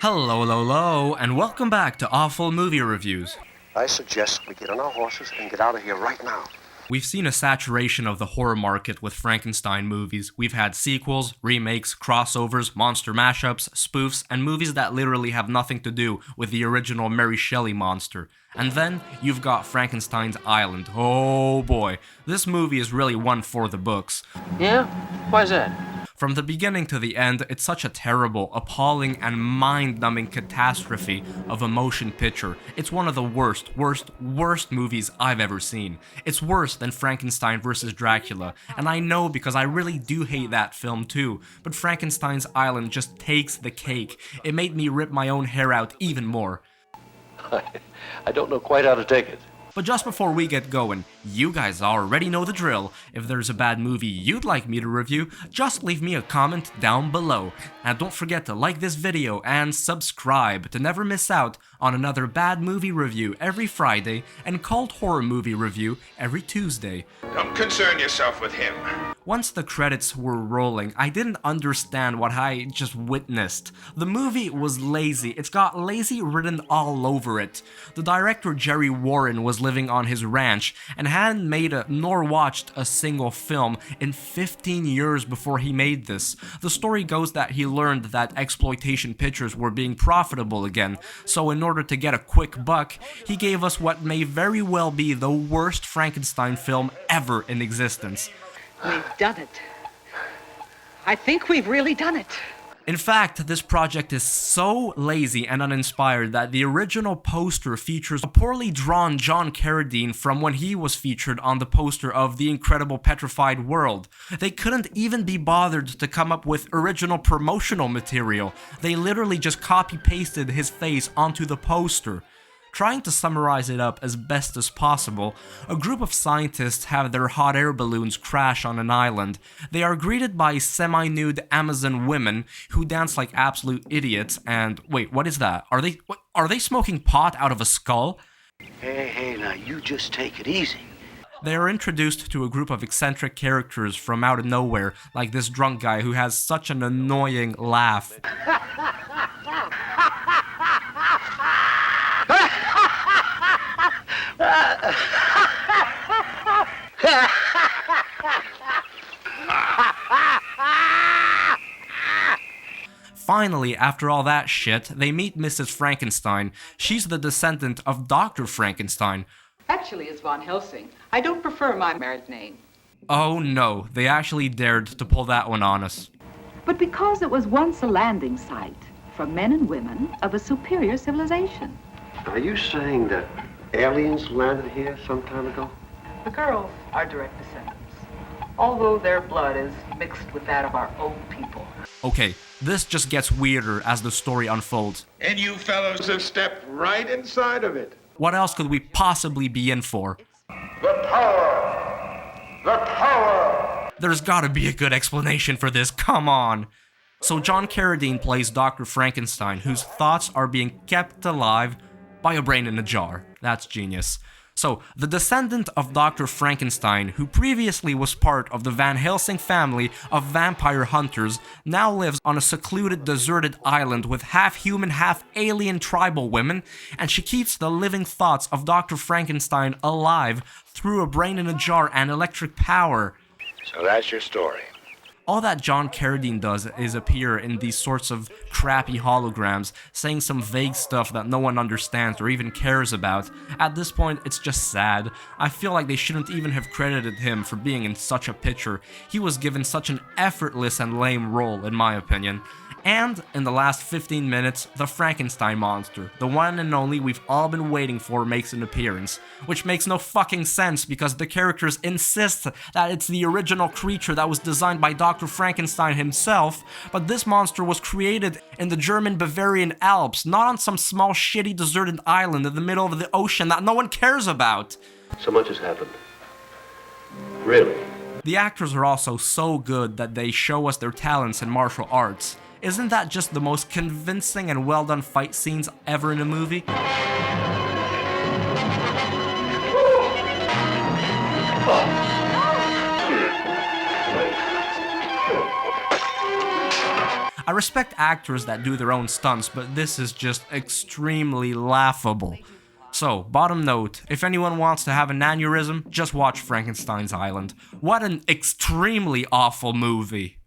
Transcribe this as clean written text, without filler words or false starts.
Hello, hello, hello, and welcome back to Awful Movie Reviews. I suggest we get on our horses and get out of here right now. We've seen a saturation of the horror market with Frankenstein movies. We've had sequels, remakes, crossovers, monster mashups, spoofs, and movies that literally have nothing to do with the original Mary Shelley monster. And then you've got Frankenstein's Island. Oh boy, this movie is really one for the books. Yeah? Why's that? From the beginning to the end, it's such a terrible, appalling, and mind-numbing catastrophe of a motion picture. It's one of the worst movies I've ever seen. It's worse than Frankenstein vs. Dracula, and I know because I really do hate that film too, but Frankenstein's Island just takes the cake. It made me rip my own hair out even more. I don't know quite how to take it. But just before we get going, you guys already know the drill. If there's a bad movie you'd like me to review, just leave me a comment down below. And don't forget to like this video and subscribe to never miss out on another bad movie review every Friday and cult horror movie review every Tuesday. Don't concern yourself with him. Once the credits were rolling, I didn't understand what I just witnessed. The movie was lazy. It's got lazy written all over it. The director Jerry Warren was living on his ranch and hadn't made nor watched a single film in 15 years before he made this. The story goes that he learned that exploitation pictures were being profitable again, so in order to get a quick buck, he gave us what may very well be the worst Frankenstein film ever in existence. We've done it. I think we've really done it. In fact, this project is so lazy and uninspired that the original poster features a poorly drawn John Carradine from when he was featured on the poster of The Incredible Petrified World. They couldn't even be bothered to come up with original promotional material. They literally just copy-pasted his face onto the poster. Trying to summarize it up as best as possible, a group of scientists have their hot air balloons crash on an island. They are greeted by semi-nude Amazon women who dance like absolute idiots and... Wait, what is that? Are they smoking pot out of a skull? Hey, now you just take it easy. They are introduced to a group of eccentric characters from out of nowhere, like this drunk guy who has such an annoying laugh. Finally, after all that shit, they meet Mrs. Frankenstein. She's the descendant of Dr. Frankenstein. Actually, it's Von Helsing. I don't prefer my married name. Oh no, they actually dared to pull that one on us. But because it was once a landing site for men and women of a superior civilization. Are you saying that aliens landed here some time ago? The girls are direct descendants, although their blood is mixed with that of our own people. Okay, this just gets weirder as the story unfolds. And you fellows have stepped right inside of it. What else could we possibly be in for? The power! The power! There's gotta be a good explanation for this, come on! So John Carradine plays Dr. Frankenstein, whose thoughts are being kept alive by a brain in a jar. That's genius. So, the descendant of Dr. Frankenstein, who previously was part of the Van Helsing family of vampire hunters, now lives on a secluded, deserted island with half-human, half-alien tribal women, and she keeps the living thoughts of Dr. Frankenstein alive through a brain in a jar and electric power. So that's your story. All that John Carradine does is appear in these sorts of crappy holograms, saying some vague stuff that no one understands or even cares about. At this point, it's just sad. I feel like they shouldn't even have credited him for being in such a picture. He was given such an effortless and lame role, in my opinion. And, in the last 15 minutes, the Frankenstein monster, the one and only we've all been waiting for, makes an appearance. Which makes no fucking sense because the characters insist that it's the original creature that was designed by Dr. Frankenstein himself, but this monster was created in the German Bavarian Alps, not on some small shitty deserted island in the middle of the ocean that no one cares about. So much has happened. Really? The actors are also so good that they show us their talents in martial arts. Isn't that just the most convincing and well-done fight scenes ever in a movie? I respect actors that do their own stunts, but this is just extremely laughable. So, bottom note, if anyone wants to have an aneurysm, just watch Frankenstein's Island. What an extremely awful movie.